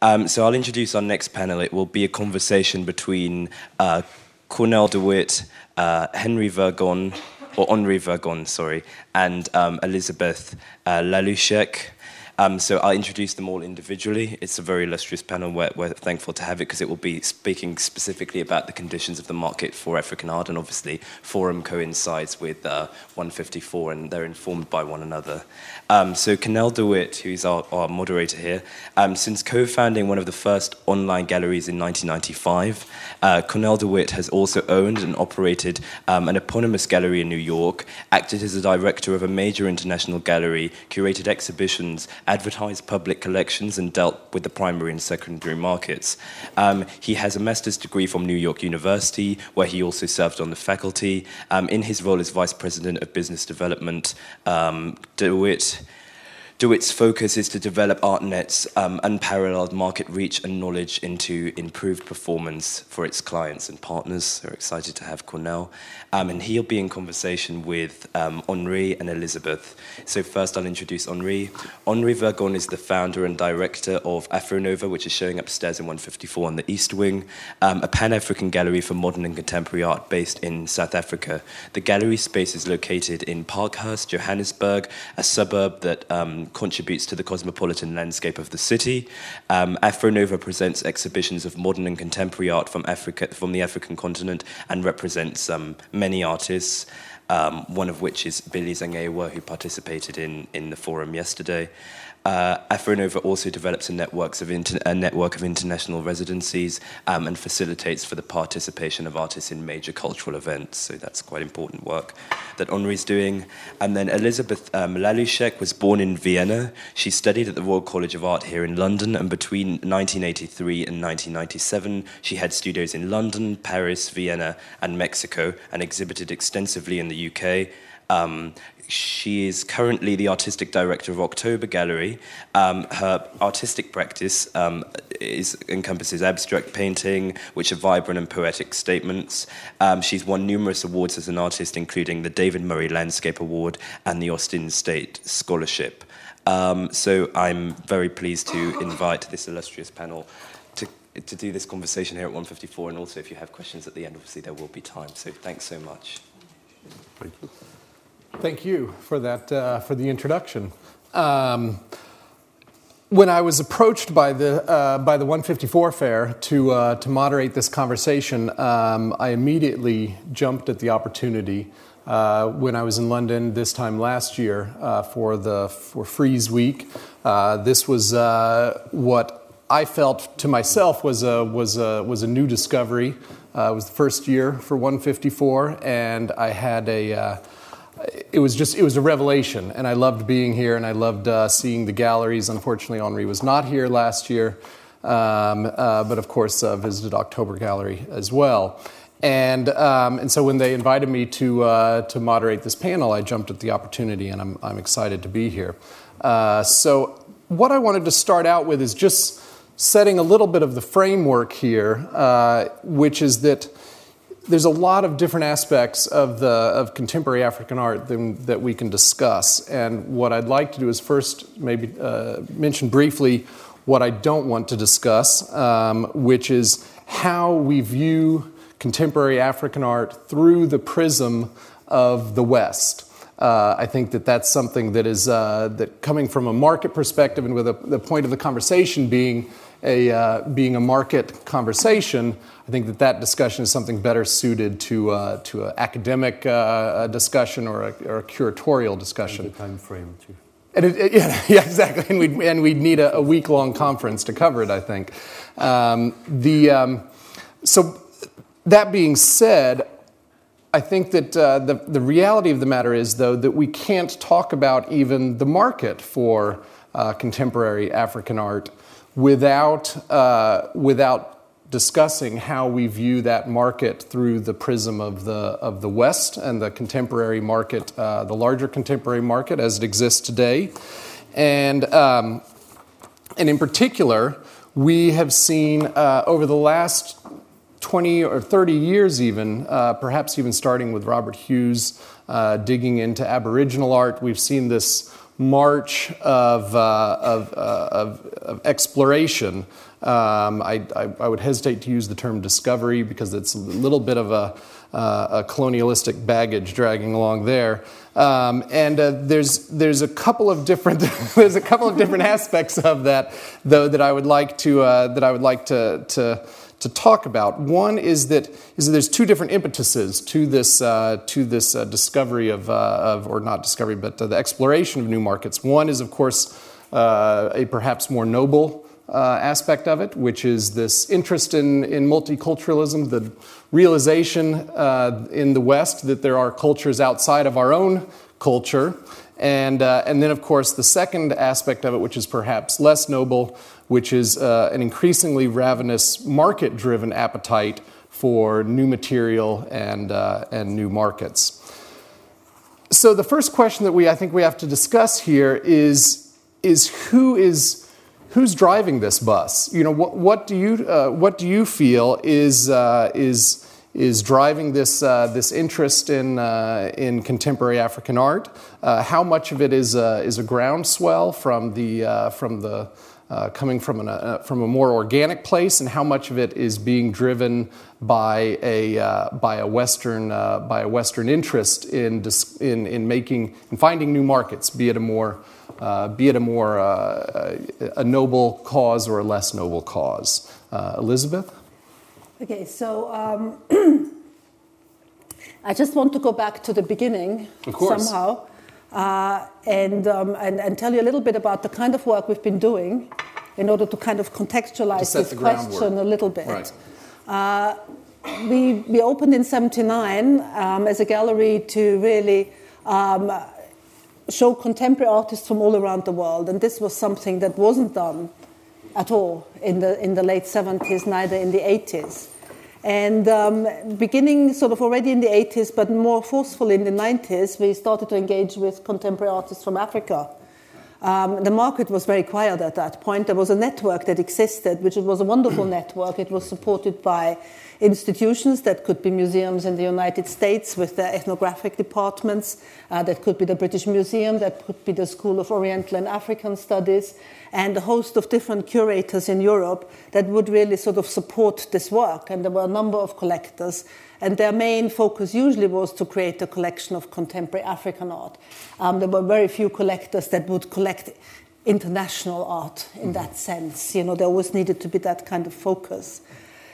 So I'll introduce our next panel. It will be a conversation between Cornell DeWitt, Henri Vergon, and Elisabeth Lalouschek. So I'll introduce them all individually. It's a very illustrious panel. We're thankful to have it because it will be speaking specifically about the conditions of the market for African art, and obviously Forum coincides with 154, and they're informed by one another. So Cornell DeWitt, who's our moderator here, since co-founding one of the first online galleries in 1995, Cornell DeWitt has also owned and operated an eponymous gallery in New York, acted as a director of a major international gallery, curated exhibitions, advertised public collections, and dealt with the primary and secondary markets. He has a master's degree from New York University, where he also served on the faculty. In his role as Vice President of Business Development, DeWitt's focus is to develop ArtNet's unparalleled market reach and knowledge into improved performance for its clients and partners. We're excited to have Cornell. And he'll be in conversation with Henri and Elisabeth. So first I'll introduce Henri. Henri Vergon is the founder and director of Afronova, which is showing upstairs in 154 on the East Wing, a Pan-African gallery for modern and contemporary art based in South Africa. The gallery space is located in Parkhurst, Johannesburg, a suburb that contributes to the cosmopolitan landscape of the city. Afronova presents exhibitions of modern and contemporary art from the African continent, and represents many artists, one of which is Billy Zangewa, who participated in the forum yesterday. Afronova also develops a network of international residencies and facilitates for the participation of artists in major cultural events. So that's quite important work that Henri's doing. And then Elisabeth Lalouschek was born in Vienna. She studied at the Royal College of Art here in London, and between 1983 and 1997, she had studios in London, Paris, Vienna, and Mexico, and exhibited extensively in the UK. She is currently the artistic director of October Gallery. Her artistic practice encompasses abstract painting, which are vibrant and poetic statements. She's won numerous awards as an artist, including the David Murray Landscape Award and the Austin State Scholarship. So I'm very pleased to invite this illustrious panel to do this conversation here at 154, and also if you have questions at the end, obviously there will be time. So thanks so much. Thank you. Thank you for that, for the introduction. When I was approached by the 154 Fair to moderate this conversation, I immediately jumped at the opportunity when I was in London this time last year for Frieze Week. This was what I felt to myself was a new discovery. It was the first year for 154, and I had it was a revelation, and I loved being here, and I loved seeing the galleries. Unfortunately, Henri was not here last year, but of course visited October Gallery as well. And so when they invited me to moderate this panel, I jumped at the opportunity, and I'm excited to be here. So what I wanted to start out with is just setting a little bit of the framework here, which is that there's a lot of different aspects of contemporary African art that we can discuss. And what I'd like to do is first maybe mention briefly what I don't want to discuss, which is how we view contemporary African art through the prism of the West. I think that's something that is that coming from a market perspective, and with the point of the conversation being a market conversation, I think that discussion is something better suited to an academic discussion or a curatorial discussion. And the time frame too. Yeah, exactly. And we'd need a week-long conference to cover it, I think. So that being said, I think that the reality of the matter is, though, that we can't talk about even the market for contemporary African art without discussing how we view that market through the prism of the West and the contemporary market, the larger contemporary market as it exists today, and in particular, we have seen over the last 20 or 30 years, even perhaps even starting with Robert Hughes digging into Aboriginal art, we've seen this march of exploration I would hesitate to use the term discovery because it's a little bit of a colonialistic baggage dragging along there. There's a couple of different aspects of that, though, that I would like to talk about. One is that there's two different impetuses to this discovery or not discovery, but the exploration of new markets. One is, of course, a perhaps more noble aspect of it, which is this interest in multiculturalism, the realization in the West that there are cultures outside of our own culture, and then, of course, the second aspect of it, which is perhaps less noble, which is an increasingly ravenous market-driven appetite for new material and new markets. So the first question that I think we have to discuss here is who's driving this bus? You know, what do you feel is driving this interest in contemporary African art? How much of it is a groundswell coming from a more organic place, and how much of it is being driven by a Western interest in finding new markets, be it a more noble cause or a less noble cause? Elizabeth? Okay, so I just want to go back to the beginning somehow, and tell you a little bit about the kind of work we've been doing in order to kind of contextualize this question a little bit. Right. We opened in '79 as a gallery to really show contemporary artists from all around the world, and this was something that wasn't done at all in the late 70s, neither in the 80s. And beginning sort of already in the 80s, but more forcefully in the 90s, we started to engage with contemporary artists from Africa. The market was very quiet at that point. There was a network that existed, which was a wonderful network. It was supported by institutions that could be museums in the United States with their ethnographic departments, that could be the British Museum, that could be the School of Oriental and African Studies, and a host of different curators in Europe that would really sort of support this work. And there were a number of collectors, and their main focus usually was to create a collection of contemporary African art. There were very few collectors that would collect international art in that sense. You know, there always needed to be that kind of focus.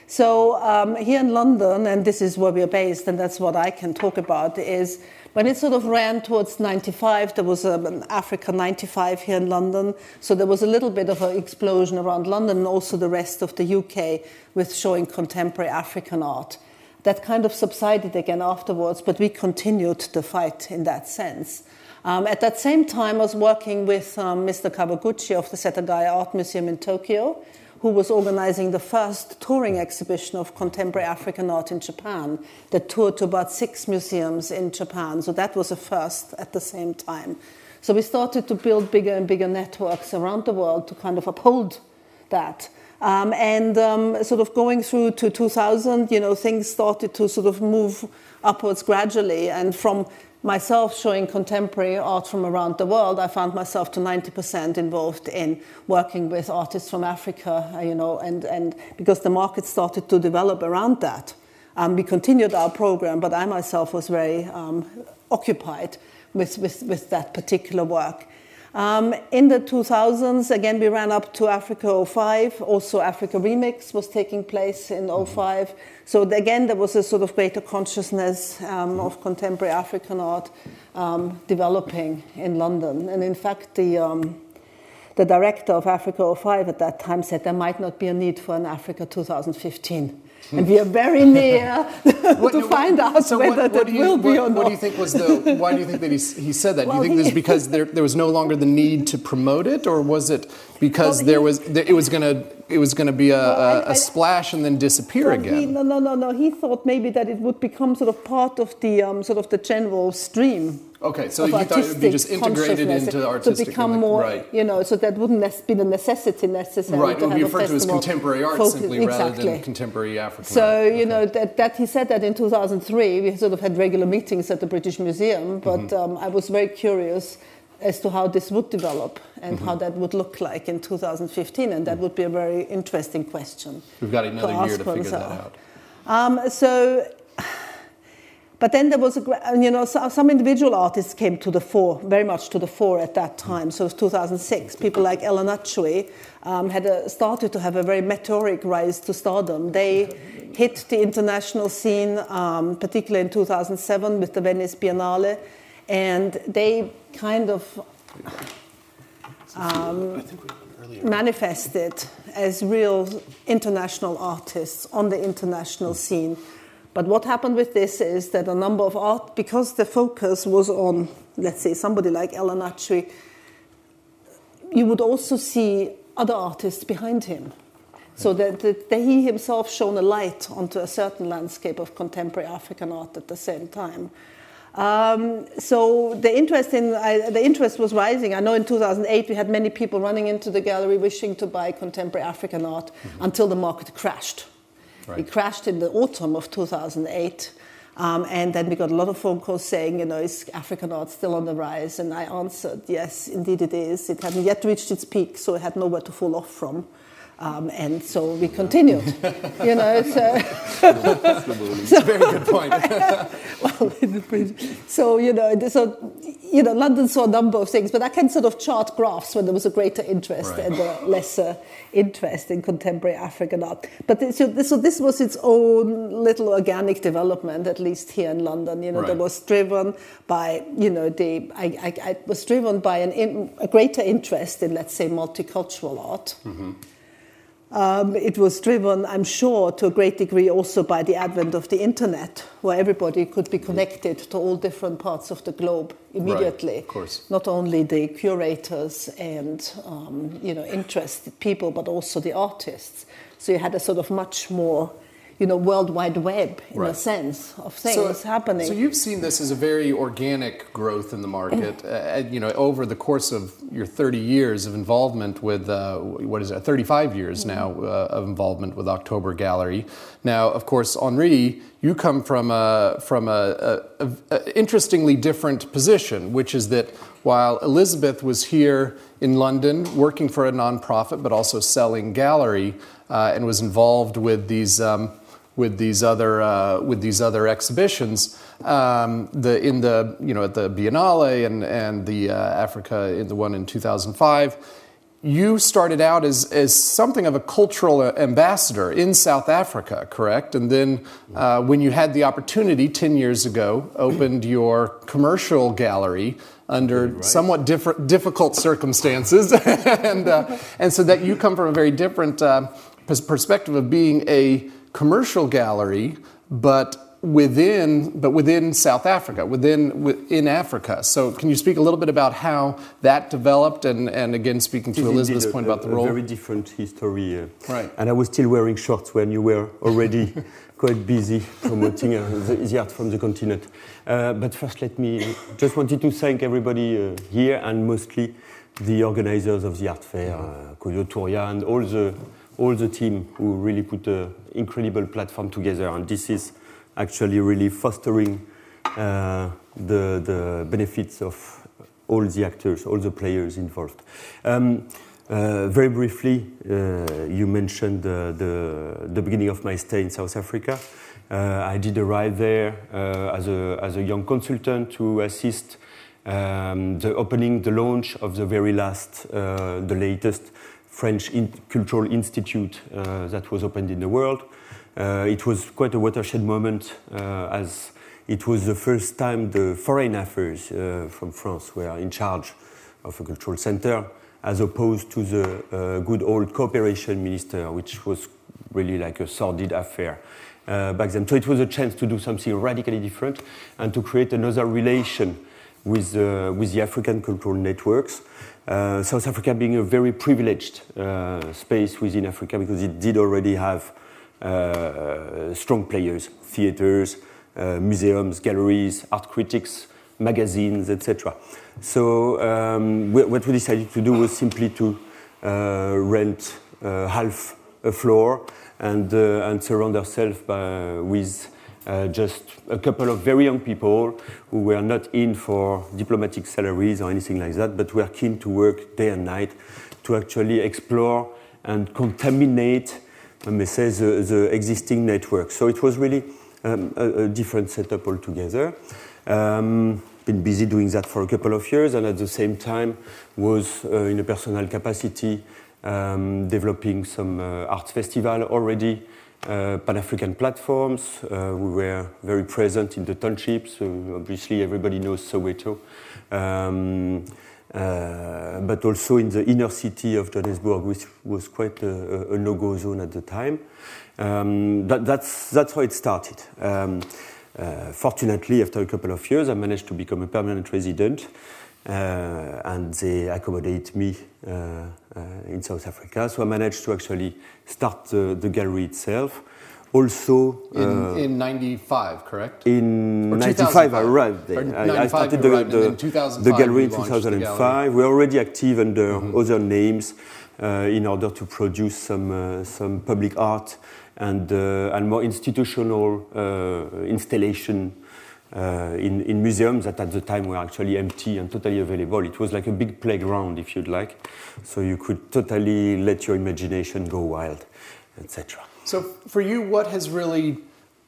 So here in London, and this is where we are based, and that's what I can talk about, is when it sort of ran towards 95, there was an Africa 95 here in London. So there was a little bit of an explosion around London and also the rest of the UK with showing contemporary African art. That kind of subsided again afterwards, but we continued the fight in that sense. At that same time, I was working with Mr. Kawaguchi of the Setagaya Art Museum in Tokyo, who was organizing the first touring exhibition of contemporary African art in Japan, that toured to about 6 museums in Japan. So that was a first at the same time. So we started to build bigger and bigger networks around the world to kind of uphold that. Sort of going through to 2000, you know, things started to sort of move upwards gradually. And from myself showing contemporary art from around the world, I found myself to 90% involved in working with artists from Africa, you know, and because the market started to develop around that. We continued our program, but I myself was very occupied with that particular work. In the 2000s, again, we ran up to Africa 05. Also, Africa Remix was taking place in 05. So again, there was a sort of greater consciousness of contemporary African art developing in London. And in fact, the director of Africa 05 at that time said there might not be a need for an Africa 2015. And we are very near to find out whether that will be or not. What do you think why do you think that he said that? Do you think this is because there was no longer the need to promote it, or was it because it was going to be a splash and then disappear again? No. He thought maybe that it would become sort of part of the sort of the general stream. Okay, so you thought it would be just integrated into artistic, to become more, right. You know, so that wouldn't be the necessity necessarily. Right, it would be referred to as contemporary art simply rather than contemporary African art. So, you know, that he said that in 2003, we sort of had regular meetings at the British Museum, but I was very curious as to how this would develop and how that would look like in 2015, and that would be a very interesting question. We've got another year to figure that out. But then there was some individual artists came to the fore, very much to the fore at that time. So it was 2006. People like Lalouschek had started to have a very meteoric rise to stardom. They hit the international scene, particularly in 2007 with the Venice Biennale, and they kind of manifested as real international artists on the international scene. But what happened with this is that a number of art, because the focus was on, let's say, somebody like Lalouschek, you would also see other artists behind him. So that he himself shone a light onto a certain landscape of contemporary African art at the same time. So the interest was rising. I know in 2008 we had many people running into the gallery wishing to buy contemporary African art until the market crashed. Right. It crashed in the autumn of 2008, and then we got a lot of phone calls saying, is African art still on the rise? And I answered, yes, indeed it is. It hadn't yet reached its peak, so it had nowhere to fall off from. And so we continued, It's a very good point. London saw a number of things, but I can sort of chart graphs when there was a greater interest and a lesser interest in contemporary African art. But this was its own little organic development, at least here in London. That was driven by, I was driven by a greater interest in, let's say, multicultural art. Mm-hmm. It was driven, I'm sure, to a great degree also by the advent of the internet, where everybody could be connected to all different parts of the globe immediately. Right, of course. Not only the curators and interested people, but also the artists. So you had a sort of much more World Wide Web in a sense of things happening. So you've seen this as a very organic growth in the market, over the course of your 30 years of involvement with, 35 years now of involvement with October Gallery. Now, of course, Henri, you come from a interestingly different position, which is that while Elisabeth was here in London working for a nonprofit, but also selling gallery, and was involved with these other exhibitions, at the Biennale and the Africa in the one in 2005. You started out as something of a cultural ambassador in South Africa, correct? And then when you had the opportunity 10 years ago, opened your commercial gallery under somewhat difficult circumstances, and so that you come from a very different perspective of being a commercial gallery, but within South Africa, within Africa. So can you speak a little bit about how that developed, and again, speaking to Elisabeth's point about the role? A very different history. Right. And I was still wearing shorts when you were already quite busy promoting the art from the continent. But first, just wanted to thank everybody here, and mostly the organizers of the art fair, Koyo Touria, and all the team who really put an incredible platform together. And this is actually really fostering the benefits of all the actors, all the players involved. Very briefly, you mentioned the beginning of my stay in South Africa. I did arrive there as a young consultant to assist the launch of the very last, the latest French Cultural Institute that was opened in the world. It was quite a watershed moment, as it was the first time the foreign affairs from France were in charge of a cultural center, as opposed to the good old cooperation minister, which was really like a sordid affair back then. So it was a chance to do something radically different and to create another relation with the African cultural networks. South Africa being a very privileged space within Africa, because it did already have strong players, theaters, museums, galleries, art critics, magazines, etc. So what we decided to do was simply to rent half a floor and surround ourselves with just a couple of very young people who were not in for diplomatic salaries or anything like that, but were keen to work day and night to actually explore and contaminate, I may say, the existing network. So it was really a different setup altogether. Been busy doing that for a couple of years, and at the same time was in a personal capacity developing some arts festival already, Pan-African platforms. We were very present in the townships. Obviously, everybody knows Soweto, but also in the inner city of Johannesburg, which was quite a no-go zone at the time. That's how it started. Fortunately, after a couple of years, I managed to become a permanent resident, and they accommodate me in South Africa. So I managed to actually start the gallery itself. Also, in 95, correct? In 95, I arrived there. I started the gallery in 2005. We're already active under other names in order to produce some public art and more institutional installation in museums that at the time were actually empty and totally available. It was like a big playground, if you'd like, so you could totally let your imagination go wild, etc. So for you, what has really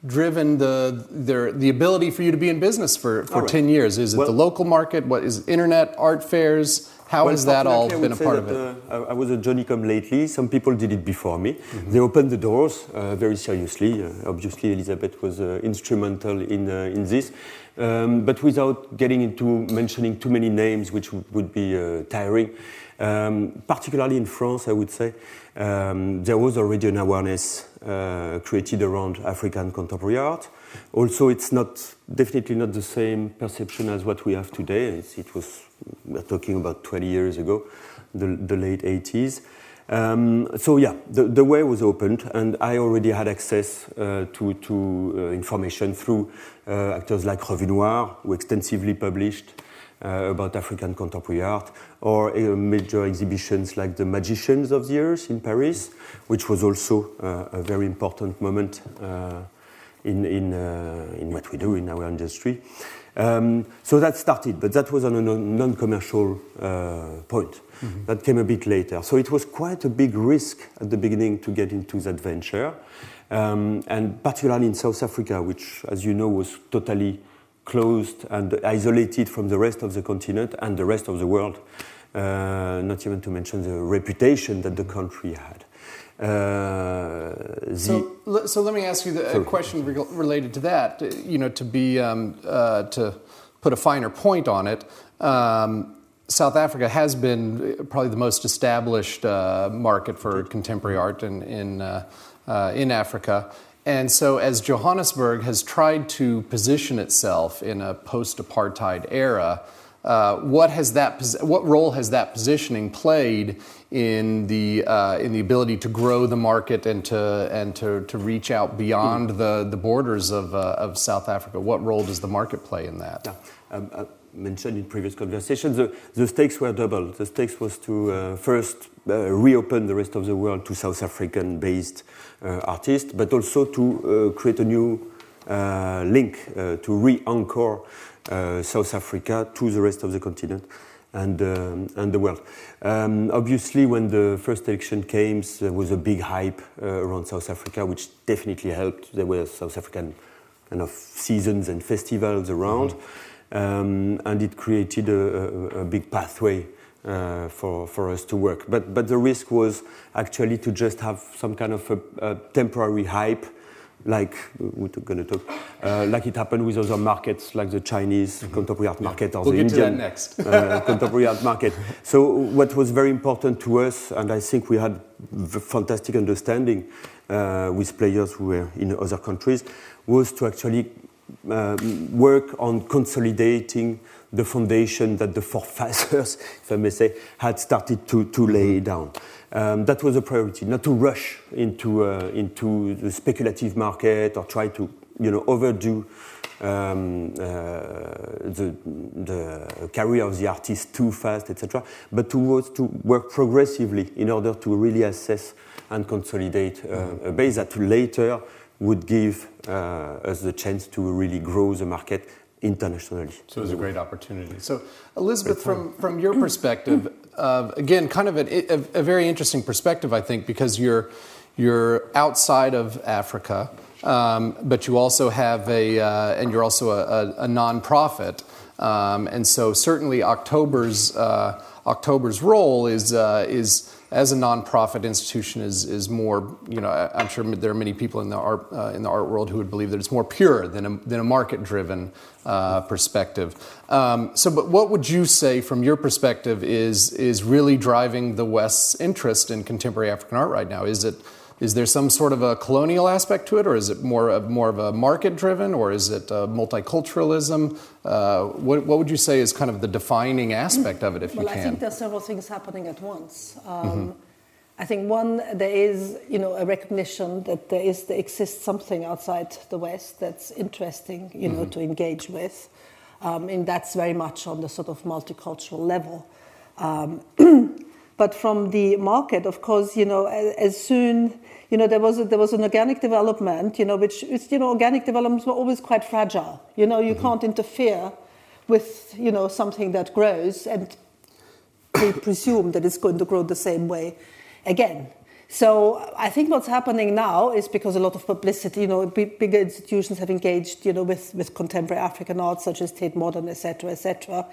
driven the ability for you to be in business for 10 years? Is it the local market? What is internet, art fairs? How has that all been a part of it? I was a Johnny-come-lately. Some people did it before me. They opened the doors very seriously. Obviously, Elisabeth was instrumental in this. But without getting into mentioning too many names, which would be tiring, particularly in France, I would say, there was already an awareness created around African contemporary art. Also, it's definitely not the same perception as what we have today. We're talking about 20 years ago, the late 80s. So yeah, the way was opened, and I already had access to information through actors like Revue Noire, who extensively published about African contemporary art, or major exhibitions like the Magicians of the Earth in Paris, which was also a very important moment in what we do in our industry. So that started, but that was on a non-commercial point. That came a bit later. So it was quite a big risk at the beginning to get into that venture, and particularly in South Africa, which, as you know, was totally closed and isolated from the rest of the continent and the rest of the world, not even to mention the reputation that the country had. So let me ask you a question related to that. To put a finer point on it, South Africa has been probably the most established market for contemporary art in Africa. And so as Johannesburg has tried to position itself in a post-apartheid era, what role has that positioning played in the ability to grow the market and to reach out beyond the borders of South Africa? What role does the market play in that? I mentioned in previous conversations, the stakes were double. The stakes was to first reopen the rest of the world to South African-based artists, but also to create a new link, to re-anchor South Africa to the rest of the continent and the world. Obviously, when the first election came, there was a big hype around South Africa, which definitely helped. There were South African kind of seasons and festivals around, and it created a big pathway for us to work. But the risk was actually to just have some kind of a temporary hype, like we're going to talk, like it happened with other markets, like the Chinese contemporary art market or the Indian contemporary art market. So what was very important to us, and I think we had fantastic understanding with players who were in other countries, was to actually work on consolidating the foundation that the forefathers, if I may say, had started to lay down. That was a priority, not to rush into the speculative market or try to overdo the career of the artist too fast, etc. But to work progressively in order to really assess and consolidate a base that later would give us the chance to really grow the market internationally. So it was a great opportunity. So Elisabeth, from your perspective, again, kind of a very interesting perspective, I think, because you're outside of Africa, but you also have and you're also a nonprofit, and so certainly October's role is as a nonprofit institution is more, I'm sure there are many people in the art world who would believe that it's more pure than a market-driven perspective. But what would you say, from your perspective, is really driving the West's interest in contemporary African art right now? Is there some sort of a colonial aspect to it, or is it more of a market-driven, or is it multiculturalism? What would you say is kind of the defining aspect of it, if you can? Well, I think there are several things happening at once. I think one, there is a recognition that there exists something outside the West that's interesting, to engage with, and that's very much on the sort of multicultural level. But from the market, of course, as soon, there was an organic development, which organic developments were always quite fragile. You can't interfere with, something that grows and presume that it's going to grow the same way again. So I think what's happening now is because a lot of publicity, bigger institutions have engaged, with contemporary African art, such as Tate Modern, etc., etc.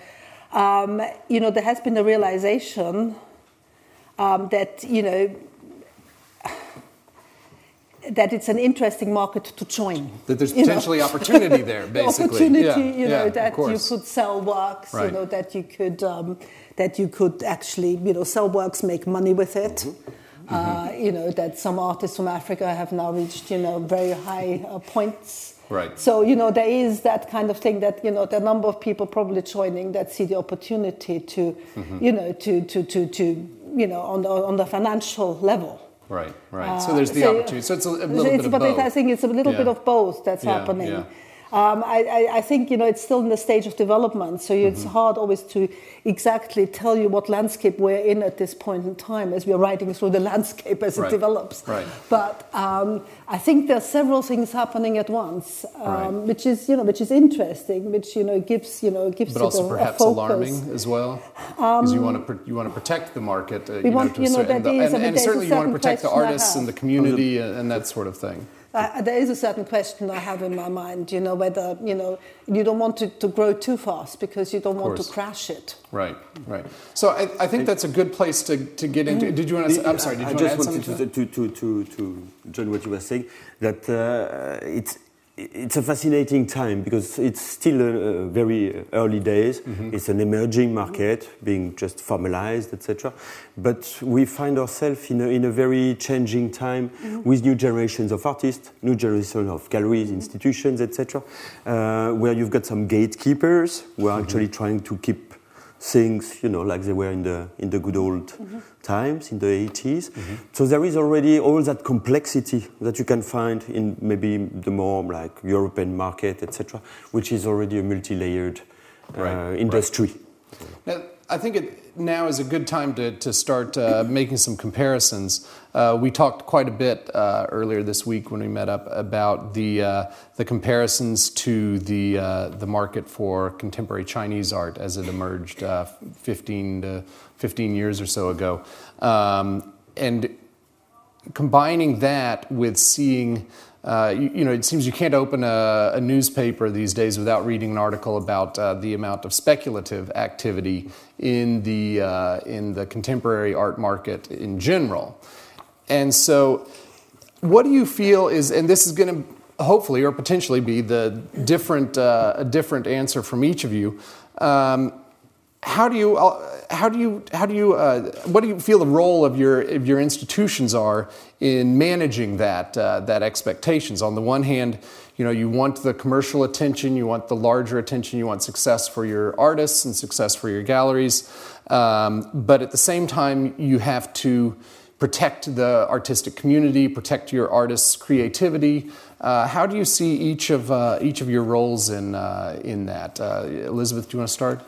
There has been a realization that that it's an interesting market to join. That there's potentially opportunity there, basically. Opportunity, that you could sell works, right. That you could actually, sell works, make money with it. That some artists from Africa have now reached, very high points. Right. So, there is that kind of thing that, there are a number of people probably joining that see the opportunity to, on the financial level. Right. So there's the opportunity. So it's a little bit of both. I think it's a little bit of both that's happening. Yeah. I think, it's still in the stage of development, so it's hard always to exactly tell you what landscape we're in at this point in time as we're riding through the landscape as it develops. Right. But I think there are several things happening at once, which is interesting, which gives but also perhaps a alarming as well, because you want to protect the market. And certainly you want to protect the artists and the community and that sort of thing. There is a certain question I have in my mind, whether, you don't want to grow too fast because you don't want to crash it. Right. So I think that's a good place to get into. Did you want to? I'm sorry. Did you want to add something to that? To join what you were saying, that it's a fascinating time because it's still very early days. It's an emerging market being just formalized, etc. But we find ourselves in a very changing time with new generations of artists, new generation of galleries, institutions, etc. Where you've got some gatekeepers who are actually trying to keep things, like they were in the good old times, in the 80s. So there is already all that complexity that you can find in maybe the more like European market, etc., which is already a multi-layered industry. Now, I think now is a good time to start making some comparisons. We talked quite a bit earlier this week when we met up about the comparisons to the market for contemporary Chinese art as it emerged 15 years or so ago, and combining that with seeing. It seems you can't open a newspaper these days without reading an article about the amount of speculative activity in the contemporary art market in general. And so, what do you feel is, and this is going to hopefully or potentially be a different answer from each of you. What do you feel the role of your institutions are in managing that expectations? On the one hand, you want the commercial attention, you want the larger attention, you want success for your artists and success for your galleries, but at the same time, you have to protect the artistic community, protect your artists' creativity. How do you see each of your roles in that? Elisabeth, do you want to start?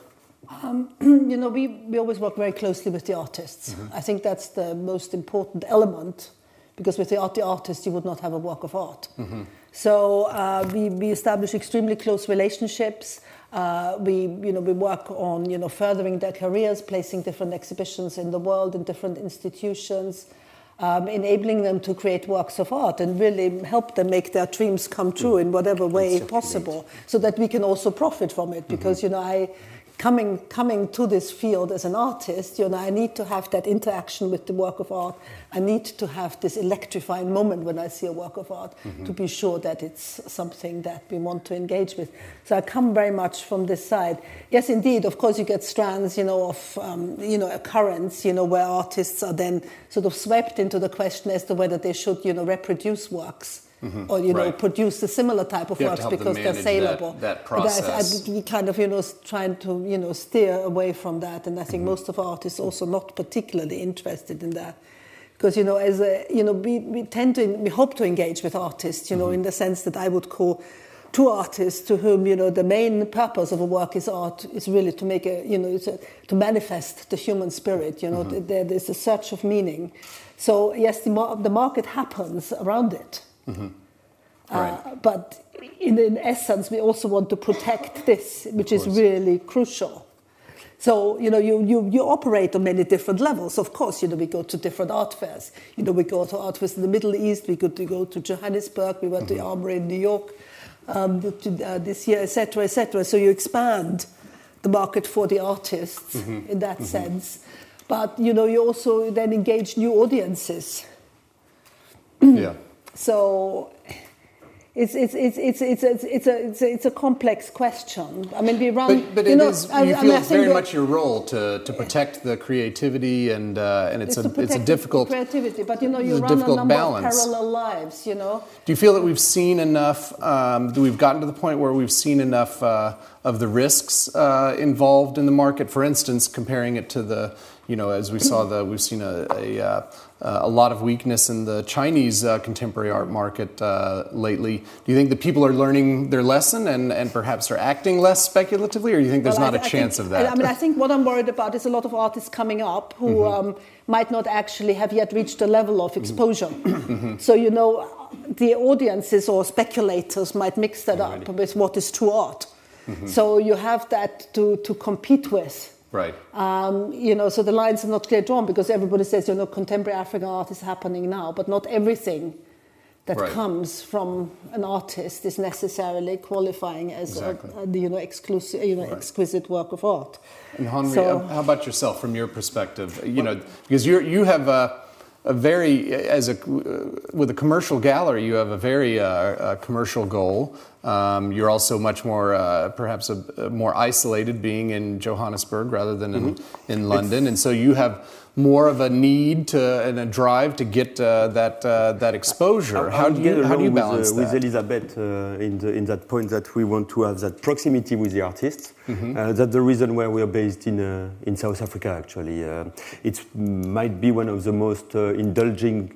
You know, we always work very closely with the artists. I think that's the most important element, because without the artist, you would not have a work of art. So we establish extremely close relationships. We work on furthering their careers, placing different exhibitions in the world in different institutions, enabling them to create works of art and really help them make their dreams come true in whatever way possible, so that we can also profit from it. Because coming to this field as an artist, I need to have that interaction with the work of art. I need to have this electrifying moment when I see a work of art to be sure that it's something that we want to engage with. So I come very much from this side. Yes, indeed, of course you get strands, of occurrence, where artists are then sort of swept into the question as to whether they should, reproduce works. Or produce a similar type of works because they're saleable. That process. We kind of trying to steer away from that, and I think most of our artists also not particularly interested in that, because as we hope to engage with artists, in the sense that I would call to artists to whom the main purpose of a work is art is really to make to manifest the human spirit. There's a search of meaning. So yes, the market happens around it. But in essence, we also want to protect this, which is really crucial. So, you operate on many different levels. Of course, we go to different art fairs. We go to art fairs in the Middle East. We could go to Johannesburg. We went to the Armory in New York this year, etc., etc. So you expand the market for the artists in that sense. But, you also then engage new audiences. Yeah. So it's a complex question. I mean, we run. But it is. You feel it's very much your role to protect the creativity, and it's a difficult creativity. But you run a number of parallel lives. Do you feel that we've seen enough? We've gotten to the point where we've seen enough of the risks involved in the market? For instance, comparing it to the. As we saw, we've seen a lot of weakness in the Chinese contemporary art market lately. Do you think that people are learning their lesson and perhaps are acting less speculatively, or do you think there's not a chance of that? I think what I'm worried about is a lot of artists coming up who might not actually have yet reached a level of exposure. So, the audiences or speculators might mix that up with what is true art. So you have that to compete with. Right. So the lines are not clearly drawn, because everybody says, contemporary African art is happening now, but not everything that comes from an artist is necessarily qualifying as exquisite work of art. And Henri, how about yourself from your perspective? Because you have with a commercial gallery, you have a very commercial goal. You're also much more, perhaps, more isolated, being in Johannesburg rather than in London, and so you have more of a need and a drive to get that exposure. How do you balance that? With Elisabeth in that point that we want to have that proximity with the artists. That's the reason why we are based in South Africa. Actually, it might be one of the most indulging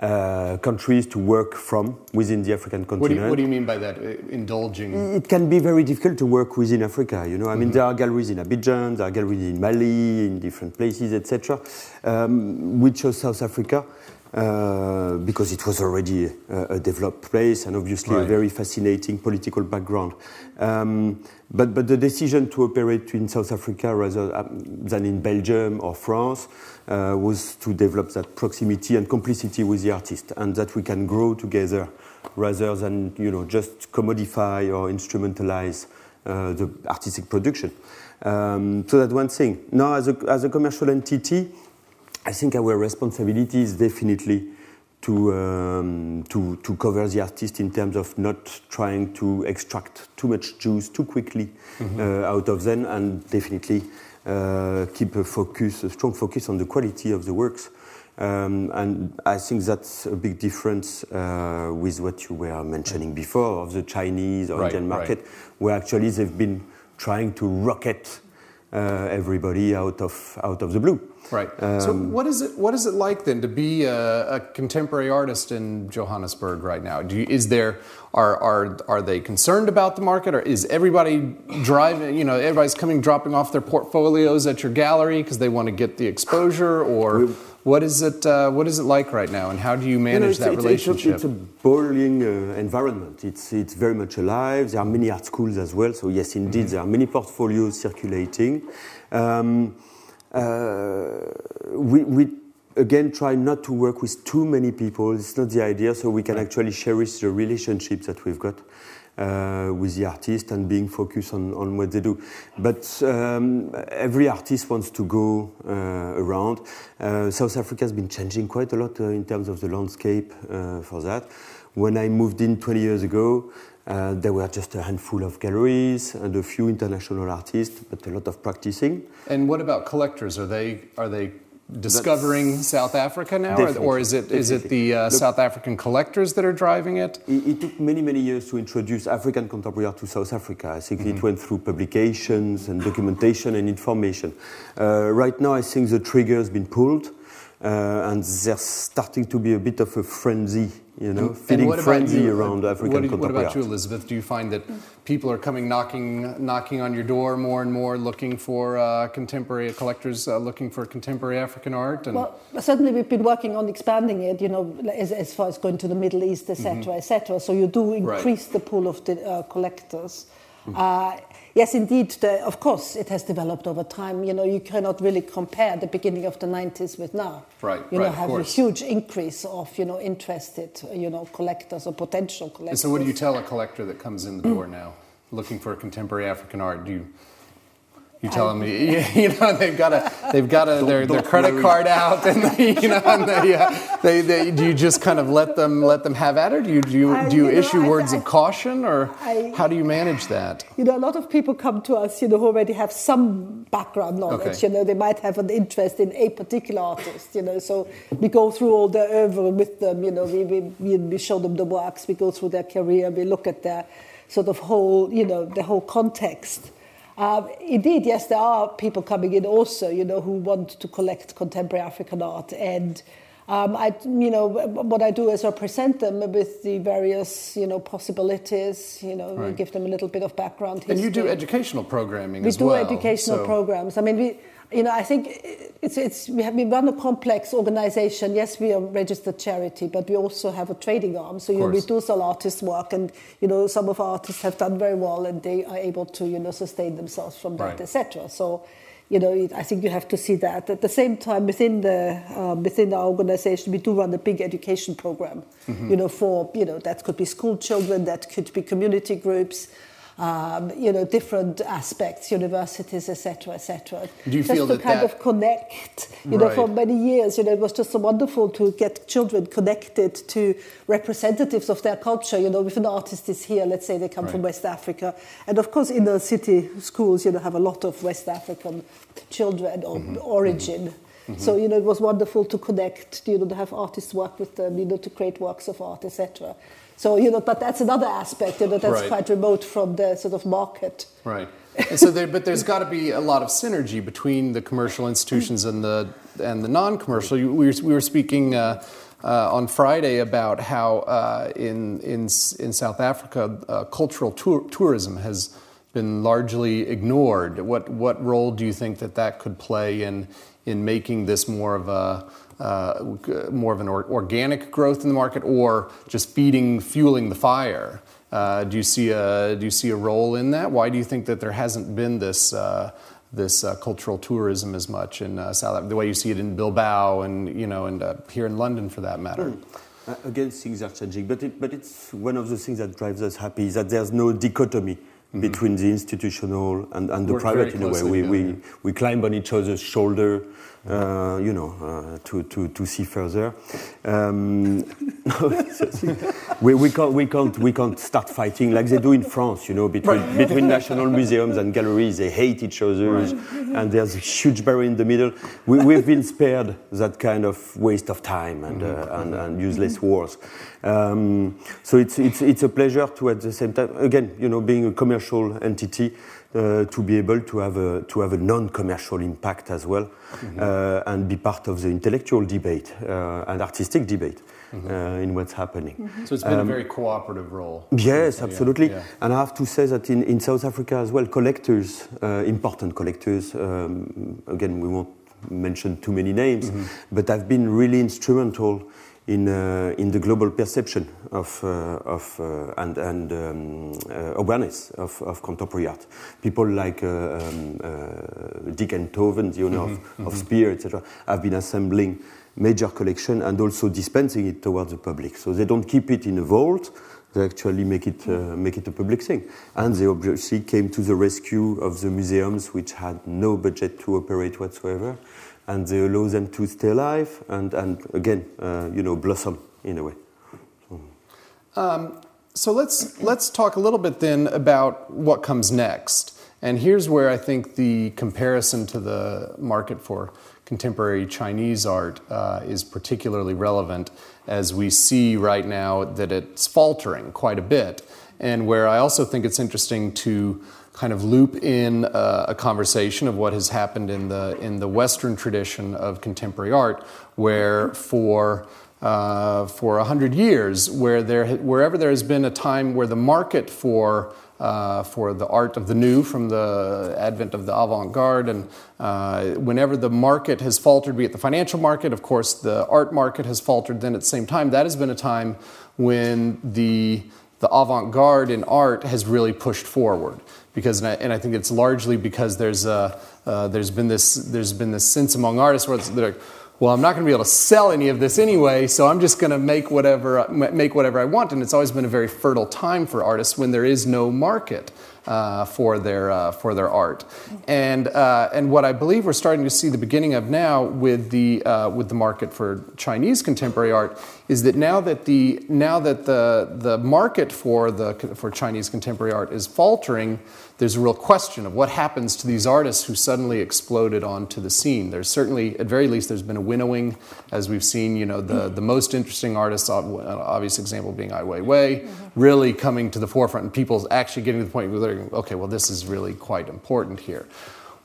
countries to work from within the African continent. What do you mean by that, indulging? It can be very difficult to work within Africa. I mean, there are galleries in Abidjan, there are galleries in Mali, in different places, etc. We chose South Africa because it was already a developed place and obviously a very fascinating political background. But the decision to operate in South Africa rather than in Belgium or France was to develop that proximity and complicity with the artist, and that we can grow together rather than just commodify or instrumentalize the artistic production. So that's one thing. Now, as a commercial entity, I think our responsibility is definitely to cover the artist in terms of not trying to extract too much juice too quickly out of them, and definitely keep a strong focus on the quality of the works. And I think that's a big difference with what you were mentioning before of the Chinese or Indian market, where actually they've been trying to rocket everybody out of the blue. Right. So what is it like then to be a contemporary artist in Johannesburg right now? Are they concerned about the market, or is everybody driving? You know, everybody's dropping off their portfolios at your gallery because they want to get the exposure, or what is it like right now, and how do you manage that relationship? It's a boiling environment. It's very much alive. There are many art schools as well. So yes, indeed, there are many portfolios circulating. We again try not to work with too many people. It's not the idea. So we can actually cherish the relationships that we've got with the artist and being focused on what they do. But every artist wants to go around. South Africa has been changing quite a lot in terms of the landscape for that. When I moved in 20 years ago, there were just a handful of galleries and a few international artists, but a lot of practicing. And what about collectors? Are they discovering South Africa now, or is it the South African collectors that are driving it? It took many years to introduce African contemporary art to South Africa. I think it went through publications and documentation and information. Right now, I think the trigger has been pulled, and there's starting to be a bit of a frenzy, feeling frenzy around African contemporary art. What about you, Elisabeth? Do you find that people are coming knocking on your door more and more, looking for contemporary collectors, looking for contemporary African art? Well, certainly we've been working on expanding it, as far as going to the Middle East, etc., etc. So you do increase the pool of the collectors. Yes, indeed, of course, it has developed over time. You cannot really compare the beginning of the 90s with now. Right, have a huge increase of, interested, collectors or potential collectors. And so what do you tell a collector that comes in the door now, looking for contemporary African art? You tell them, they've got their credit card out, and do you just kind of let them have at it? Do you issue words of caution, or how do you manage that? A lot of people come to us, who already have some background knowledge. Okay. They might have an interest in a particular artist. So we go through all their oeuvre with them. We show them the works. We go through their career. We look at their sort of whole, the whole context. Indeed, yes, there are people coming in also, who want to collect contemporary African art, and what I do is I present them with the various, possibilities. We give them a little bit of background history. And you do educational programming as well. We do educational programs. I mean, I think we run a complex organization. Yes, we are a registered charity, but we also have a trading arm. So we do sell artist work, and some of our artists have done very well, and they are able to sustain themselves from that, etc. So, I think you have to see that. At the same time, within our organization, we do run a big education program. For that could be school children, that could be community groups. Different aspects, universities, etc., etc. Do you feel just to kind of connect, for many years, it was just so wonderful to get children connected to representatives of their culture. If an artist is here, let's say they come from West Africa, and of course, inner city schools, have a lot of West African children of origin. So, it was wonderful to connect, to have artists work with them, to create works of art, etc. So, but that's another aspect, that's quite remote from the sort of market. Right. And so but there's got to be a lot of synergy between the commercial institutions and the non-commercial. We were speaking on Friday about how in South Africa, cultural tourism has been largely ignored. What role do you think that could play in making this more of an organic growth in the market, or just fueling the fire? Do you see a role in that? Why do you think that there hasn't been this cultural tourism as much in South Africa, the way you see it in Bilbao and here in London for that matter? Again, things are changing, but it's one of the things that drives us happy is that there's no dichotomy between the institutional and the private. In a way, we climb on each other's shoulder. To see further. We can't start fighting like they do in France. Between national museums and galleries, they hate each other, and there's a huge barrier in the middle. We've been spared that kind of waste of time and useless wars. So it's a pleasure to, at the same time, again, being a commercial entity, to be able to have a non-commercial impact as well, and be part of the intellectual debate and artistic debate in what's happening. So it's been a very cooperative role. Yes, absolutely. Yeah. And I have to say that in South Africa as well, collectors, important collectors, again, we won't mention too many names, but have been really instrumental in the global perception of awareness of contemporary art. People like Dick and Toven, the owner of Spear, etc., have been assembling major collection and also dispensing it towards the public. So they don't keep it in a vault; they actually make it a public thing. And they obviously came to the rescue of the museums, which had no budget to operate whatsoever. And they allow them to stay alive and again, blossom in a way. So let's talk a little bit then about what comes next. And here's where I think the comparison to the market for contemporary Chinese art is particularly relevant, as we see right now that it's faltering quite a bit, and where I also think it's interesting to kind of loop in a conversation of what has happened in the Western tradition of contemporary art, where for 100 years, wherever there has been a time where the market for the art of the new, from the advent of the avant-garde, and whenever the market has faltered, be it the financial market, of course the art market has faltered, then at the same time, that has been a time when the avant-garde in art has really pushed forward. Because, and I think it's largely because there's been this sense among artists where they're like, well, I'm not going to be able to sell any of this anyway, so I'm just going to make whatever I want. And it's always been a very fertile time for artists when there is no market for their art. And what I believe we're starting to see the beginning of now with the market for Chinese contemporary art is that now that the market for Chinese contemporary art is faltering, there's a real question of what happens to these artists who suddenly exploded onto the scene. There's certainly, at very least, there's been a winnowing, as we've seen, the most interesting artists, obvious example being Ai Weiwei, really coming to the forefront, and people actually getting to the point where they're going, okay, well, this is really quite important here.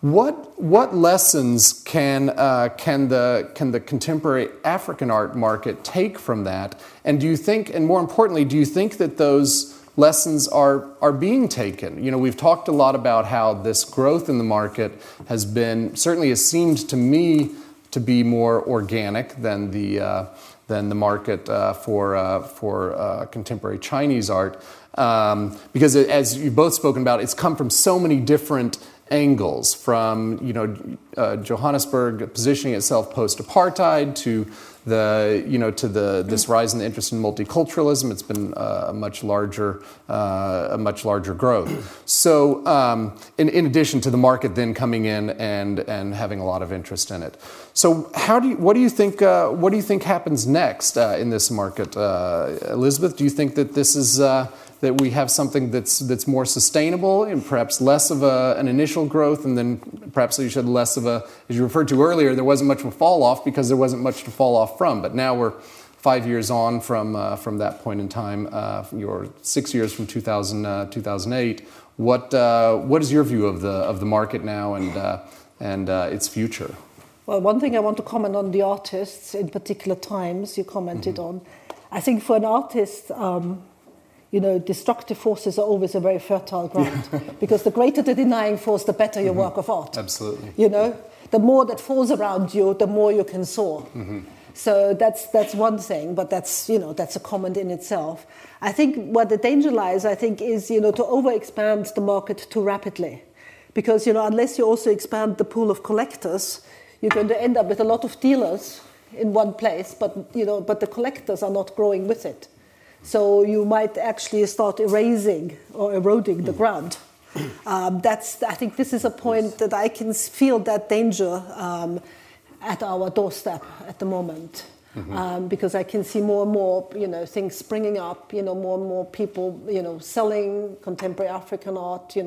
What lessons can the contemporary African art market take from that? And do you think, and more importantly, do you think that those lessons are being taken? We've talked a lot about how this growth in the market certainly has seemed to me to be more organic than the market for contemporary Chinese art, because as you've both spoken about, it's come from so many different angles, from Johannesburg positioning itself post-apartheid to this rise in the interest in multiculturalism. It's been a much larger growth. So, in addition to the market then coming in and having a lot of interest in it. So, what do you think happens next in this market, Elisabeth? Do you think that this is that we have something that's more sustainable and perhaps less of an initial growth, and then perhaps you said less of a, as you referred to earlier, there wasn't much of a fall off because there wasn't much to fall off from. But now we're 5 years on from that point in time. You're 6 years from 2008. What is your view of the market now and its future? Well, one thing I want to comment on the artists in particular times you commented on. I think for an artist, destructive forces are always a very fertile ground, because the greater the denying force, the better your work of art. Absolutely. The more that falls around you, the more you can soar. So that's one thing, but that's a comment in itself. I think where the danger lies, is to overexpand the market too rapidly, because unless you also expand the pool of collectors, you're going to end up with a lot of dealers in one place, but the collectors are not growing with it. So you might actually start erasing or eroding the ground. I think this is a point that I can feel that danger at our doorstep at the moment, because I can see more and more, things springing up, more and more people, selling contemporary African art,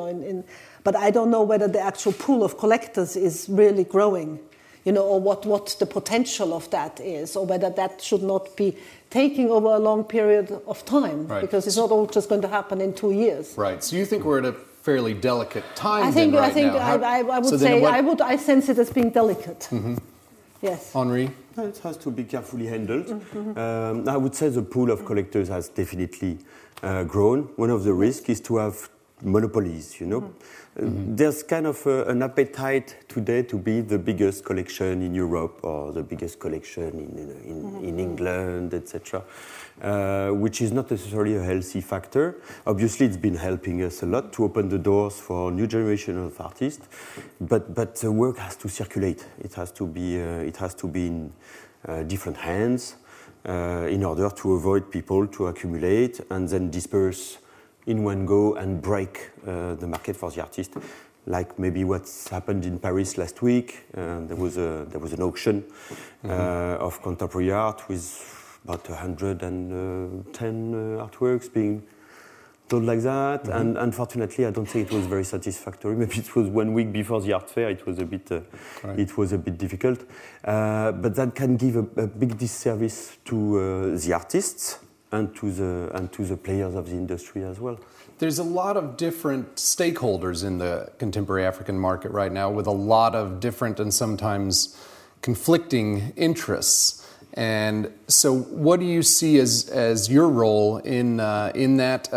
but I don't know whether the actual pool of collectors is really growing, or what the potential of that is, or whether that should not be taking over a long period of time, because it's not all just going to happen in 2 years. Right. So you think we're at a fairly delicate time. I sense it as being delicate. Yes. Henri? It has to be carefully handled. I would say the pool of collectors has definitely grown. One of the risks is to have monopolies, you know. There's kind of an appetite today to be the biggest collection in Europe or the biggest collection in England, etc., which is not necessarily a healthy factor. Obviously, it's been helping us a lot to open the doors for new generation of artists, but the work has to circulate. It has to be in different hands in order to avoid people to accumulate and then disperse in one go and break the market for the artist, like maybe what's happened in Paris last week. There was an auction of contemporary art with about 110 artworks being sold like that. And unfortunately, I don't think it was very satisfactory. Maybe it was 1 week before the art fair. It was a bit difficult, but that can give a big disservice to the artists and to the players of the industry as well. There's a lot of different stakeholders in the contemporary African market right now, with a lot of different and sometimes conflicting interests. And so, what do you see as your role in that?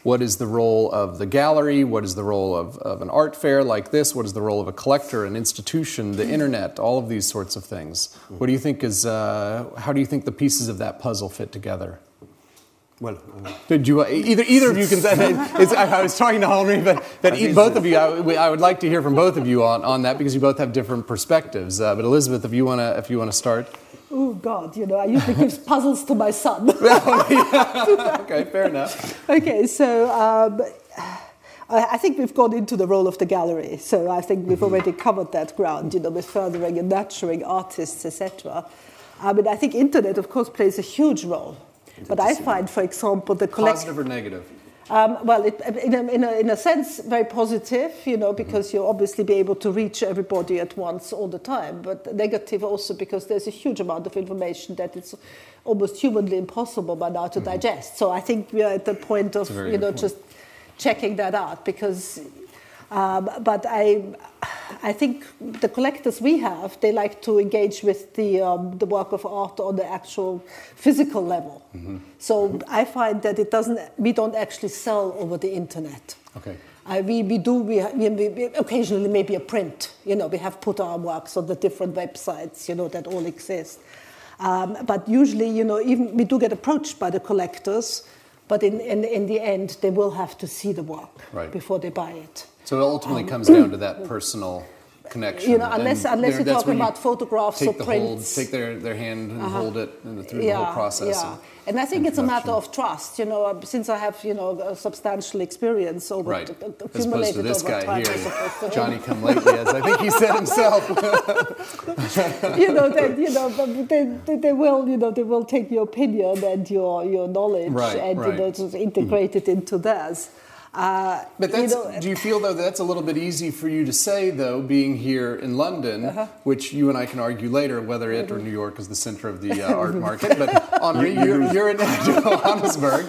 What is the role of the gallery? What is the role of an art fair like this? What is the role of a collector, an institution, the internet, all of these sorts of things? What do you think is? How do you think the pieces of that puzzle fit together? Well, did you either of you can say? I was talking to Henri, but both of you, I would like to hear from both of you on that, because you both have different perspectives. But Elisabeth, if you want to start. Oh God, I usually give puzzles to my son. Okay, fair enough. Okay, so I think we've gone into the role of the gallery. So I think we've already covered that ground, with furthering and nurturing artists, etc. But I think internet, of course, plays a huge role. But I find, for example, the positive or negative? Well, in a sense, very positive, because you'll obviously be able to reach everybody at once all the time. But negative also because there's a huge amount of information that it's almost humanly impossible by now to digest. So I think we are at the point of, just checking that out, because. But I think the collectors we have, they like to engage with the work of art on the actual physical level. So I find that we don't actually sell over the internet. Okay. We occasionally maybe a print. We have put our works on the different websites, that all exist. But usually, even we do get approached by the collectors, but in the end, they will have to see the work before they buy it. So it ultimately comes down to that personal connection. Unless you're talking about photographs or prints. Take their hand and hold it through the whole process. Yeah. And I think it's a matter of trust. Since I have a substantial experience accumulated as opposed to this over guy time, here, Johnny come lately, as I think he said himself. They will take your opinion and your knowledge and just integrate it into theirs. But do you feel, though, that's a little bit easy for you to say, though, being here in London, which you and I can argue later whether it or New York is the center of the art market. But Henri, you're in Johannesburg.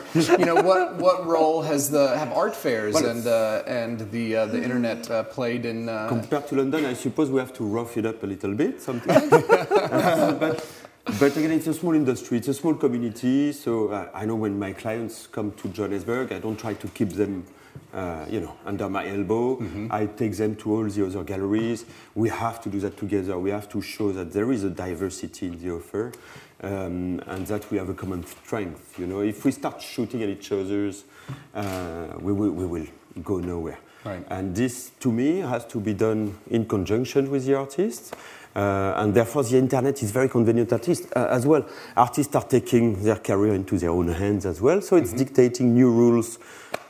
What role have art fairs and the internet played in? Compared to London, I suppose we have to rough it up a little bit sometimes. But again, it's a small industry, it's a small community, so I know when my clients come to Johannesburg, I don't try to keep them, under my elbow. I take them to all the other galleries. We have to do that together. We have to show that there is a diversity in the offer, and that we have a common strength. If we start shooting at each other's, we will go nowhere. Right. And this, to me, has to be done in conjunction with the artists. And therefore, the internet is very convenient as well. Artists are taking their career into their own hands as well, so it's dictating new rules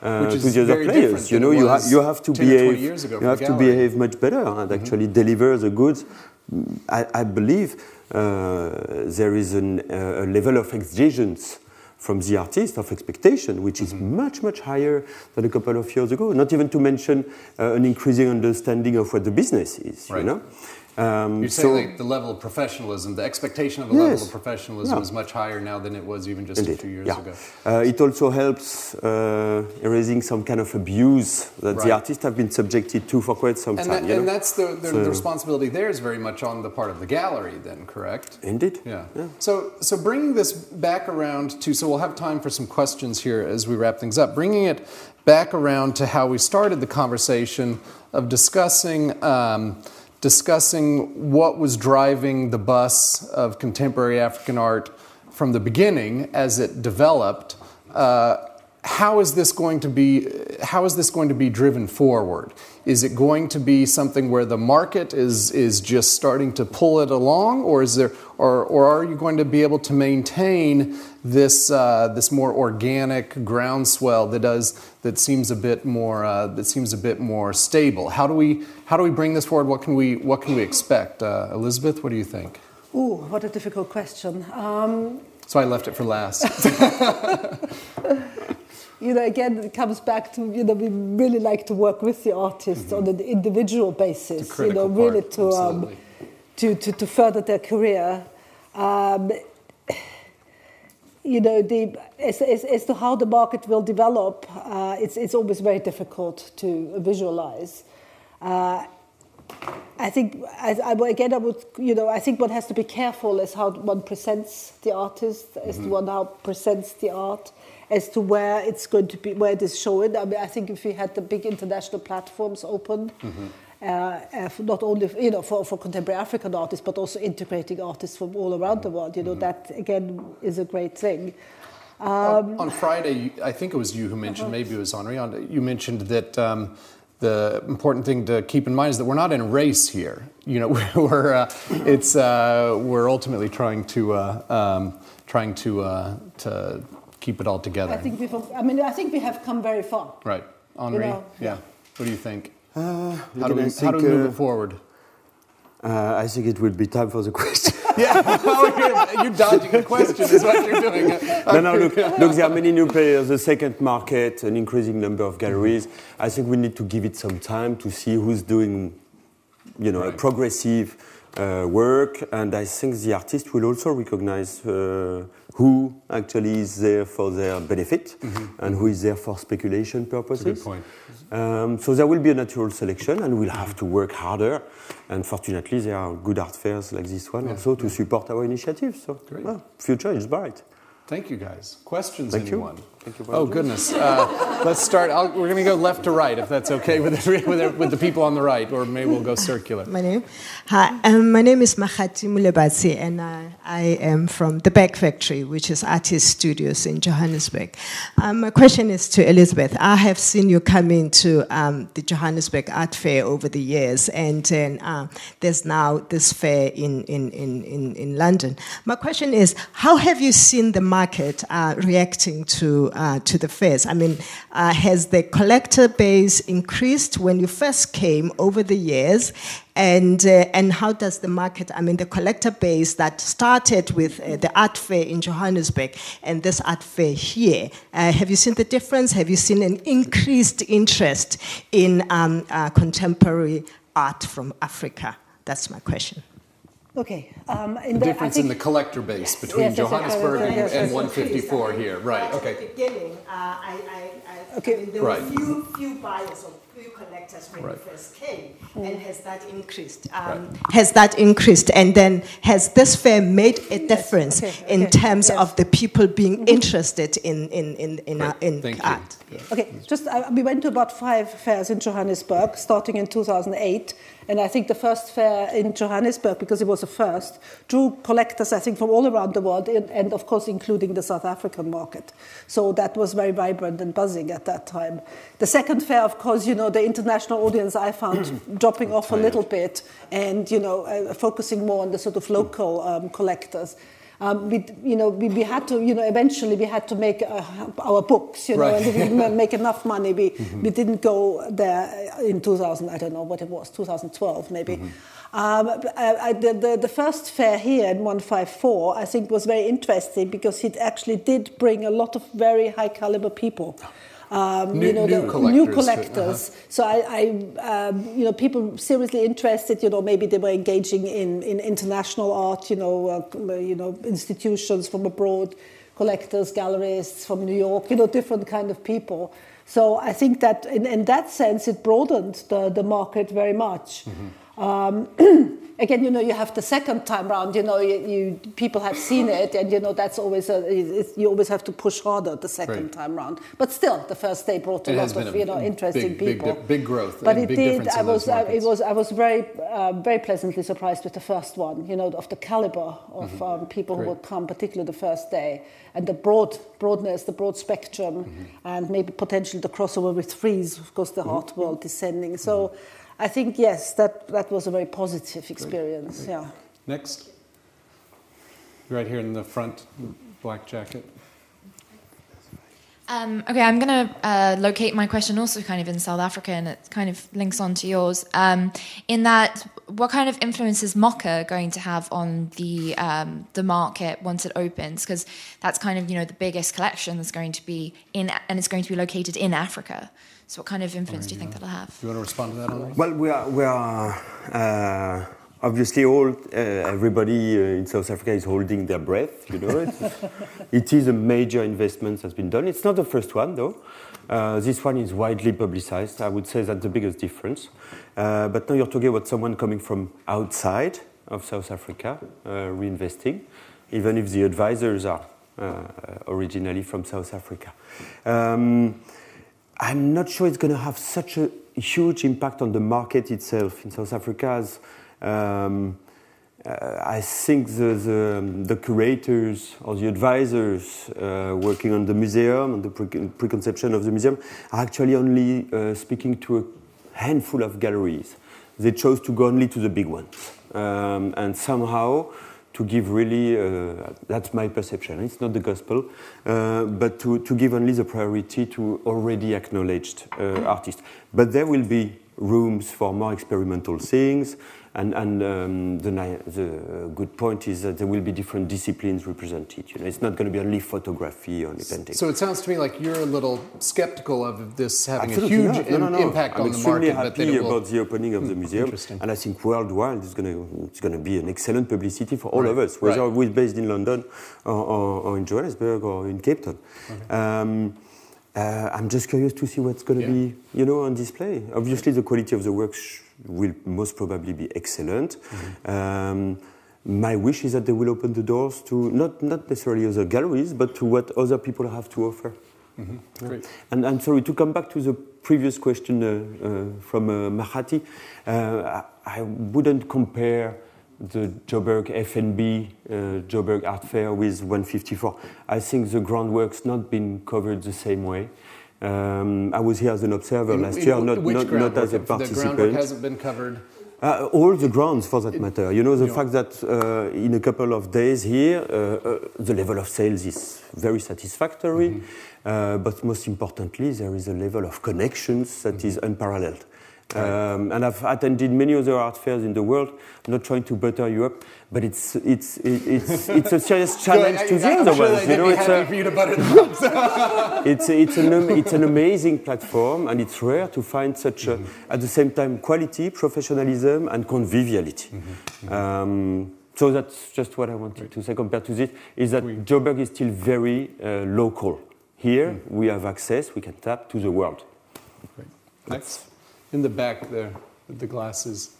to the other players. You have to behave much better and actually deliver the goods. I believe there is a level of exigence from the artist, of expectation, which is much, much higher than a couple of years ago. Not even to mention an increasing understanding of what the business is, You're saying like the level of professionalism, the expectation of a level of professionalism is much higher now than it was even just a few years ago. It also helps erasing some kind of abuse that the artists have been subjected to for quite some time. And that's the responsibility there is very much on the part of the gallery then, correct? Indeed. Yeah. So bringing this back around to, so we'll have time for some questions here as we wrap things up. Bringing it back around to how we started the conversation of discussing what was driving the bus of contemporary African art from the beginning as it developed. How is this going to be driven forward? Is it going to be something where the market is just starting to pull it along, or are you going to be able to maintain this more organic groundswell that seems a bit more stable? How do we bring this forward? What can we expect? Elisabeth, what do you think? Ooh, what a difficult question. So I left it for last. Again, it comes back to, we really like to work with the artists on an individual basis, really to further their career. As to how the market will develop, it's always very difficult to visualize. I think one has to be careful as how one presents the artist, as to one how presents the art, as to where it's going to be, where it is shown. I mean, I think if we had the big international platforms open, not only for contemporary African artists, but also integrating artists from all around the world, that again is a great thing. On Friday, I think it was you who mentioned, maybe it was Henri, you mentioned that the important thing to keep in mind is that we're not in a race here. We're ultimately trying to keep it all together. I think we have come very far. Right, Henri. Yeah. What do you think? How do we move it forward? I think it will be time for the question. You're dodging the question is what you're doing. Look, there are many new players, the second market, an increasing number of galleries. I think we need to give it some time to see who's doing, a progressive work, and I think the artist will also recognize who actually is there for their benefit and who is there for speculation purposes. That's a good point. So there will be a natural selection, and we'll have to work harder. And fortunately, there are good art fairs like this one also to support our initiatives. So, future is bright. Thank you, guys. Questions, Thank anyone? You. Thank you. Oh, goodness. Let's start. We're going to go left to right, if that's okay with the people on the right, or maybe we'll go circular. My name is Mahati Mulebatsi, and I am from the Back Factory, which is artist studios in Johannesburg. My question is to Elisabeth. I have seen you come into the Johannesburg Art Fair over the years, and then there's now this fair in London. My question is, how have you seen the market reacting to the fairs? I mean, has the collector base increased when you first came over the years? And how does the market, the collector base that started with the art fair in Johannesburg and this art fair here, have you seen the difference? Have you seen an increased interest in contemporary art from Africa? That's my question. Okay. The difference in the collector base between Johannesburg and 154 here, right? Okay. At the beginning, there were few buyers or few collectors when you first came, and has that increased? Has that increased? And then has this fair made a difference in terms of the people being interested in art? Yes. Okay, we went to about 5 fairs in Johannesburg, starting in 2008. And I think the first fair in Johannesburg, because it was the first, drew collectors, I think, from all around the world, and of course, including the South African market. So that was very vibrant and buzzing at that time. The second fair, of course, the international audience I found dropping off a little bit, and focusing more on the sort of local collectors. We had to, eventually we had to make our books, and we didn't make enough money. We didn't go there in 2000, I don't know what it was, 2012 maybe. The first fair here in 154, I think, was very interesting because it actually did bring a lot of very high caliber people. New collectors. So people seriously interested. Maybe they were engaging in international art. Institutions from abroad, collectors, gallerists from New York. Different kind of people. So I think that in that sense, it broadened the market very much. Again, you have the second time round. People have seen it, and that's always you always have to push harder the second time round. But still, the first day brought a lot of interesting people. Big growth. But it did. I was very very pleasantly surprised with the first one. Of the caliber of people who would come, particularly the first day, and the broadness, the broad spectrum, and maybe potentially the crossover with Frieze, of course, the art world descending. So. I think, yes, that was a very positive experience, yeah. Next. Right here in the front, black jacket. Okay, I'm going to locate my question also kind of in South Africa, and it kind of links on to yours. In that, what kind of influence is MoCA going to have on the market once it opens? Because that's kind of, the biggest collection that's going to be in, and it's going to be located in Africa. So what kind of influence do you think that'll have? Do you want to respond to that, Henri? Well, we are obviously everybody in South Africa is holding their breath. It is a major investment that's been done. It's not the first one, though. This one is widely publicized. I would say that's the biggest difference. But now you're talking about someone coming from outside of South Africa, reinvesting, even if the advisors are originally from South Africa. I'm not sure it's going to have such a huge impact on the market itself in South Africa as I think the curators or the advisors working on the museum, on the preconception of the museum, are actually only speaking to a handful of galleries. They chose to go only to the big ones. And somehow to give really, that's my perception, it's not the gospel, but to give only the priority to already acknowledged artists. But there will be rooms for more experimental things, and the good point is that there will be different disciplines represented. It's not going to be only photography or painting. So it sounds to me like you're a little skeptical of this having Absolutely a huge impact on the market. I'm extremely happy about the opening of the museum, and I think worldwide it's going to be an excellent publicity for all of us, whether we're based in London or in Johannesburg or in Cape Town. Okay. I'm just curious to see what's going to be, on display. Obviously, the quality of the work will most probably be excellent. My wish is that they will open the doors to not necessarily other galleries, but to what other people have to offer. Great. And I'm sorry, to come back to the previous question from Mahati, I wouldn't compare the Joburg FNB, Joburg Art Fair with 154. I think the groundwork's not been covered the same way. I was here as an observer last year, not as a participant. The groundwork hasn't been covered? All the grounds, for that matter. The fact that in a couple of days here, the level of sales is very satisfactory, but most importantly, there is a level of connections that is unparalleled. And I've attended many other art fairs in the world. I'm not trying to butter you up, but it's a serious challenge to the other ones. It's an amazing platform, and it's rare to find such at the same time quality, professionalism, and conviviality. So that's just what I wanted to say. Compared to this, is that Joburg is still very local. Here we have access, we can tap to the world. Great. Next. In the back there, with the glasses,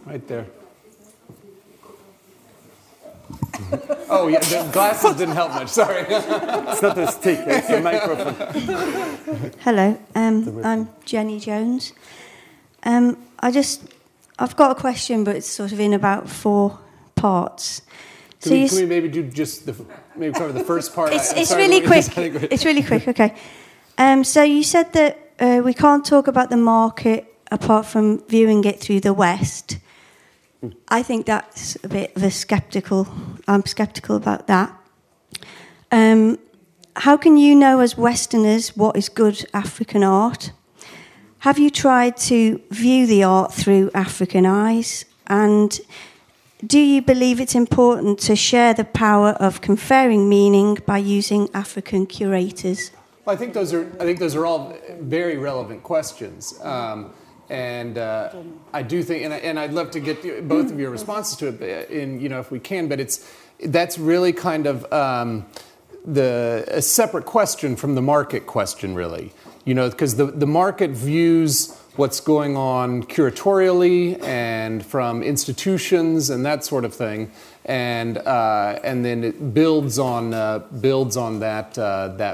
right there. Oh, yeah, the glasses didn't help much, sorry. It's not a stick, it's a microphone. Hello, I'm Jenny Jones. I've got a question, but it's sort of in about 4 parts. Can we maybe do just maybe cover the first part? It's really quick. It's really quick, okay. So you said that we can't talk about the market apart from viewing it through the West. I think that's a bit of I'm skeptical about that. How can you know as Westerners what is good African art? Have you tried to view the art through African eyes? And do you believe it's important to share the power of conferring meaning by using African curators? Well, I think those are all very relevant questions, and I do think, and I'd love to get both of your responses to it, if we can. But that's really kind of a separate question from the market question, really. Because the market views what's going on curatorially and from institutions and that sort of thing, and then it builds on that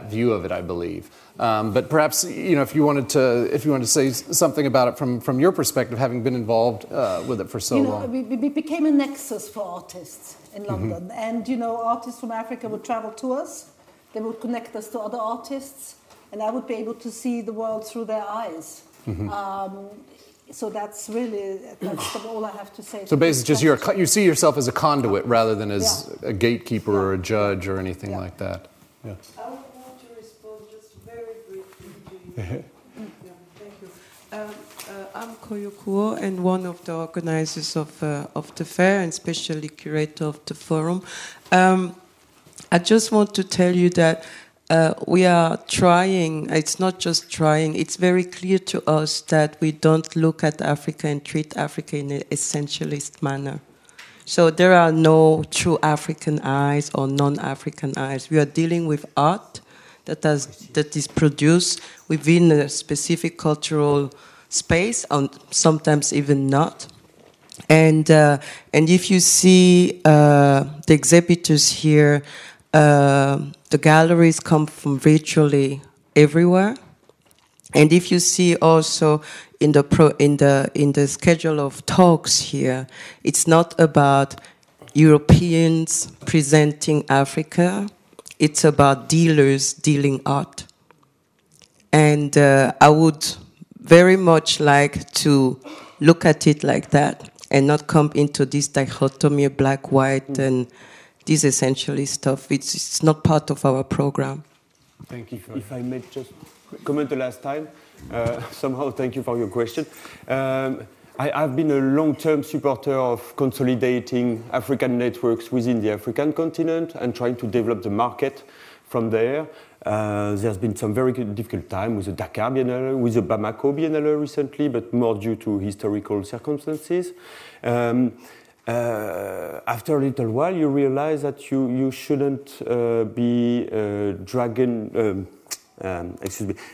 view of it, I believe. But perhaps if you wanted to say something about it from your perspective, having been involved with it for so long. We became a nexus for artists in London, and artists from Africa would travel to us. They would connect us to other artists, and I would be able to see the world through their eyes. So that's all I have to say. So basically, just you see yourself as a conduit rather than as a gatekeeper or a judge or anything like that. Yeah. I want to respond just very briefly. Thank you. I'm Koyo Kuo and one of the organizers of the fair and especially curator of the forum. I just want to tell you that we are trying, it's not just trying, it's very clear to us that we don't look at Africa and treat Africa in an essentialist manner. So there are no true African eyes or non-African eyes. We are dealing with art that is produced within a specific cultural space, and sometimes even not. And if you see the exhibitors here, the galleries come from virtually everywhere, and if you see also in the schedule of talks here, it's not about Europeans presenting Africa; it's about dealers dealing art. And I would very much like to look at it like that and not come into this dichotomy of black, white, and this essentially stuff. It's not part of our program. Thank you. If I may just comment the last time, somehow thank you for your question. I've been a long-term supporter of consolidating African networks within the African continent and trying to develop the market from there. There's been some very difficult time with the Dakar Biennale, with the Bamako Biennale recently, but more due to historical circumstances. After a little while, you realize that you shouldn't be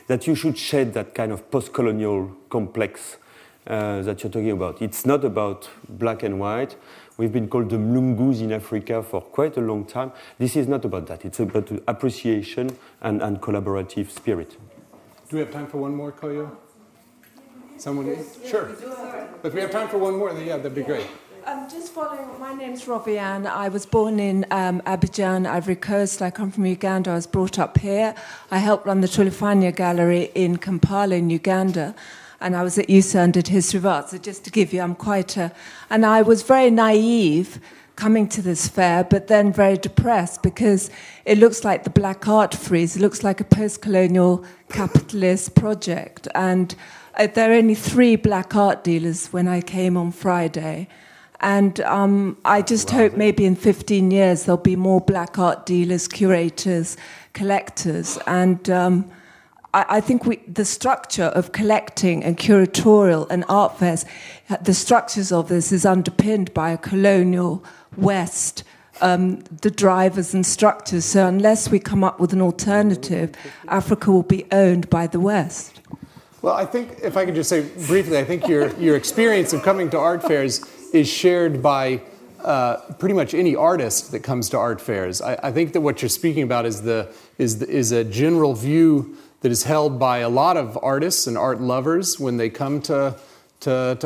that you should shed that kind of post-colonial complex that you're talking about. It's not about black and white. We've been called the Mlungus in Africa for quite a long time. This is not about that. It's about appreciation and collaborative spirit. Do we have time for one more, Koyo? Someone? Sure. If we have time for one more, then that'd be great. Just following, my name's Robbie-Ann. I was born in Abidjan, Ivory Coast. I come from Uganda. I was brought up here. I helped run the Tulifania Gallery in Kampala in Uganda. And I was at USA and did History of Art. So just to give you, and I was very naive coming to this fair, but then very depressed because it looks like the Black Art Freeze. It looks like a post-colonial capitalist project. And there are only 3 black art dealers when I came on Friday. And I just hope maybe in 15 years there'll be more black art dealers, curators, collectors. And I think the structure of collecting and curatorial and art fairs, the structures of this is underpinned by a colonial West, the drivers and structures. So unless we come up with an alternative, Africa will be owned by the West. Well, I think, if I could just say briefly, I think your experience of coming to art fairs is shared by pretty much any artist that comes to art fairs. I think that what you're speaking about is a general view that is held by a lot of artists and art lovers when they come to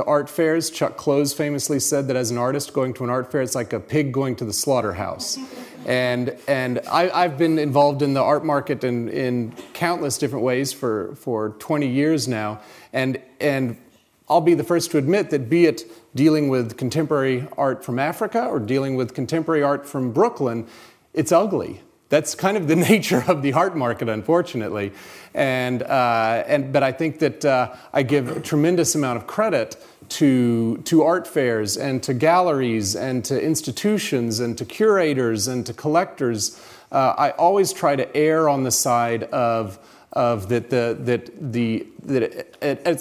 art fairs. Chuck Close famously said that as an artist going to an art fair, it's like a pig going to the slaughterhouse. And I've been involved in the art market in countless different ways for 20 years now. And I'll be the first to admit that, be it dealing with contemporary art from Africa or dealing with contemporary art from Brooklyn, it's ugly. That's kind of the nature of the art market, unfortunately. But I think that I give a tremendous amount of credit to art fairs and to galleries and to institutions and to curators and to collectors. I always try to err on the side of at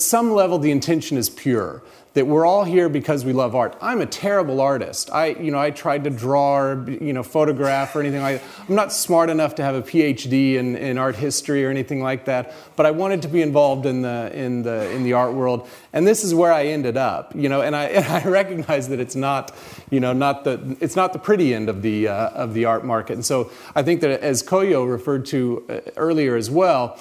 some level the intention is pure. That we're all here because we love art. I'm a terrible artist. I tried to draw or photograph or anything like that. I'm not smart enough to have a PhD in art history or anything like that. But I wanted to be involved in the art world, and this is where I ended up. And I recognize that it's not the pretty end of the art market. And so I think that, as Koyo referred to earlier as well,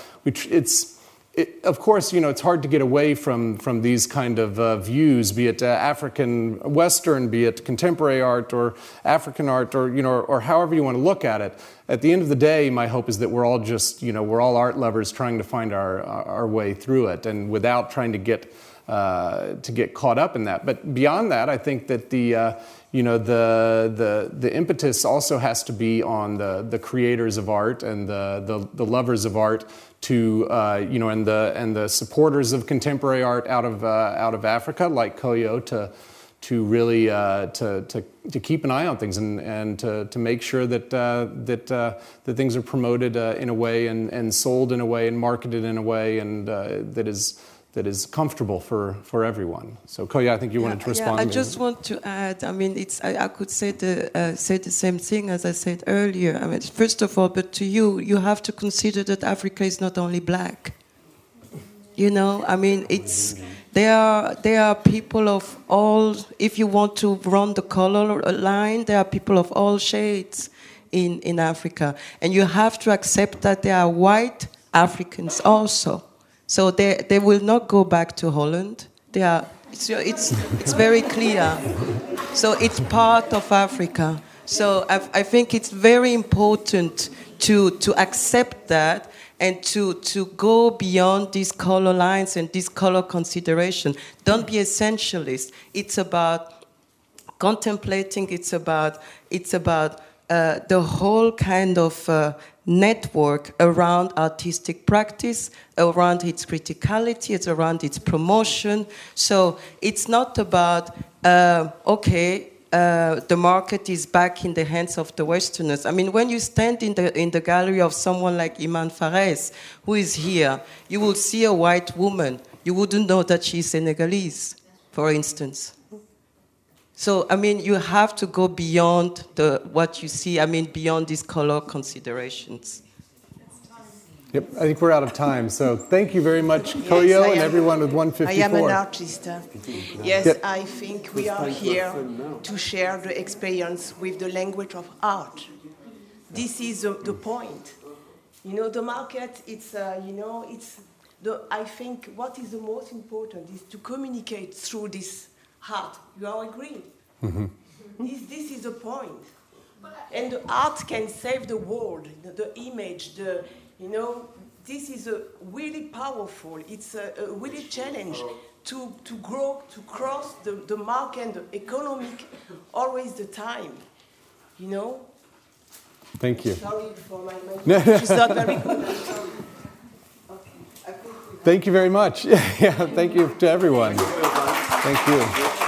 of course, it's hard to get away from these kind of views, be it African Western, be it contemporary art or African art, or however you want to look at it. At the end of the day, my hope is that we're all just, we're all art lovers trying to find our way through it, and without trying to get caught up in that. But beyond that, I think that the impetus also has to be on the creators of art and the lovers of art to and the supporters of contemporary art out of Africa, like Koyo, to really to keep an eye on things and to make sure that things are promoted in a way and sold in a way and marketed in a way and that is comfortable for everyone. So, Koya, I think you wanted to respond. I just want to add. I mean, I could say the same thing as I said earlier. I mean, first of all, but to you have to consider that Africa is not only black. I mean, there are people of all. If you want to run the color line, there are people of all shades in Africa, and you have to accept that there are white Africans also. So they will not go back to Holland. It's very clear. So it's part of Africa. So I think it's very important to accept that and to go beyond these color lines and these color consideration. Don't be essentialist. It's about contemplating. It's about the whole kind of network around artistic practice, around its criticality, it's around its promotion. So it's not about, the market is back in the hands of the Westerners. I mean, when you stand in the gallery of someone like Iman Fares, who is here, you will see a white woman. You wouldn't know that she's Senegalese, for instance. So, I mean, you have to go beyond what you see, beyond these color considerations. Yep, I think we're out of time. So thank you very much, Koyo, and everyone with 154. I am an artist. Yes, yep. I think we are here to share the experience with the language of art. This is the point. The market, I think what is the most important is to communicate through this art. You all agree? Mm-hmm. This is the point. And the art can save the world, the image, this is really powerful. It's a really challenge to grow, to cross the mark and the economic, always the time, Thank you. Sorry for my language. It's not very good. I'm sorry. Okay. Thank you very much. Yeah, thank you to everyone. Thank you.